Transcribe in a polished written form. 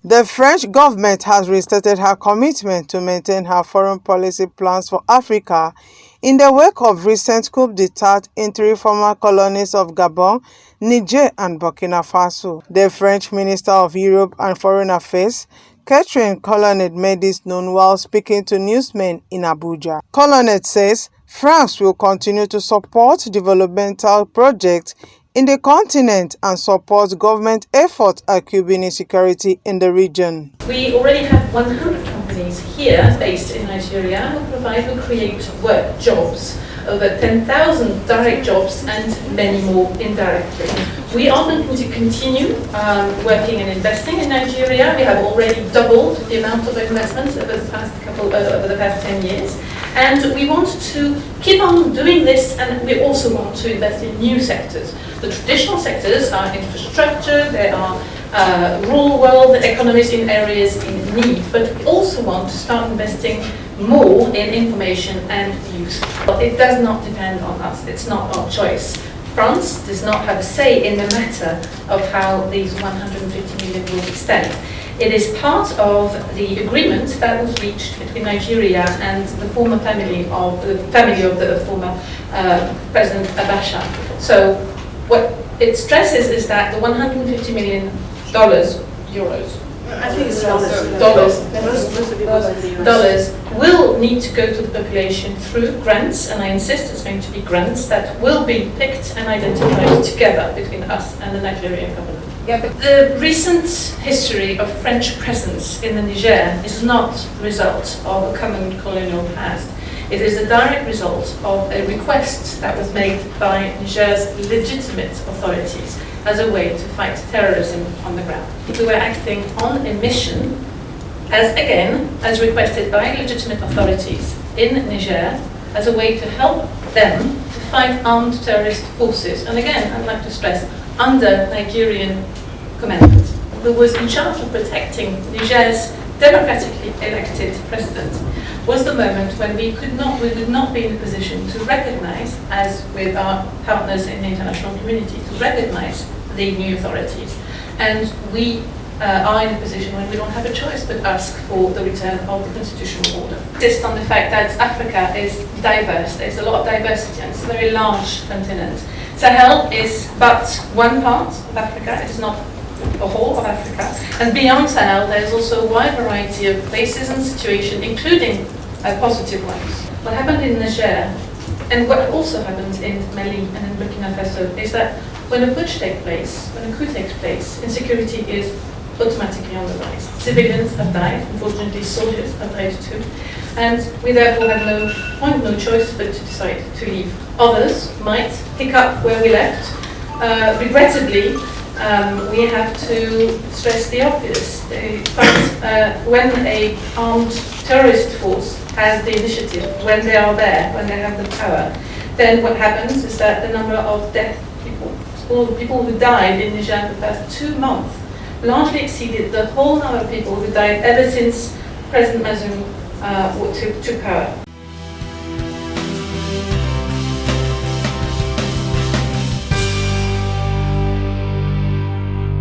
The French government has restated her commitment to maintain her foreign policy plans for Africa in the wake of recent coup d'etat in three former colonies of Gabon, Niger and Burkina Faso. The French Minister of Europe and Foreign Affairs, Colonnade, made this known while speaking to Newsmen in Abuja. Colonnade says France will continue to support developmental projects in the continent and support government efforts at curbing insecurity in the region. We already have 100 companies here based in Nigeria who create work jobs, over 10,000 direct jobs and many more indirectly. We are going to continue working and investing in Nigeria. We have already doubled the amount of investments over the past 10 years. And we want to keep on doing this, and we also want to invest in new sectors. The traditional sectors are infrastructure, there are rural world economies in areas in need, but we also want to start investing more in information and youth. But it does not depend on us, it's not our choice. France does not have a say in the matter of how these 150 million will be spent. It is part of the agreement that was reached between Nigeria and the former family of the former President Abuja. So what it stresses is that the $150 million, euros, I think it's dollars will need to go to the population through grants, and I insist it's going to be grants that will be picked and identified together between us and the Nigerian government. Yeah, but the recent history of French presence in the Niger is not the result of a common colonial past. It is a direct result of a request that was made by Niger's legitimate authorities as a way to fight terrorism on the ground. We were acting on a mission, as requested by legitimate authorities in Niger, as a way to help them to fight armed terrorist forces. And again, I'd like to stress, under Nigerian command, who was in charge of protecting Niger's democratically elected president, was the moment when we would not be in a position to recognize, as with our partners in the international community, to recognize the new authorities. And we are in a position when we don't have a choice but ask for the return of the constitutional order. Insist on the fact that Africa is diverse. There's a lot of diversity, and it's a very large continent. Sahel is but one part of Africa. It is not the whole of Africa. And beyond Sahel, there's also a wide variety of places and situations, including positive ones. What happened in Niger, and what also happened in Mali and in Burkina Faso, is that when a putsch takes place, when a coup takes place, insecurity is automatically on the rise. Civilians have died, unfortunately soldiers have died too, and we therefore have no choice but to decide to leave. Others might pick up where we left. Regrettably, we have to stress the obvious. In fact, when an armed terrorist force has the initiative, when they are there, when they have the power, then what happens is that the number of dead people, all the people who died in Niger in the past 2 months, largely exceeded the whole number of people who died ever since President Bazoum took power.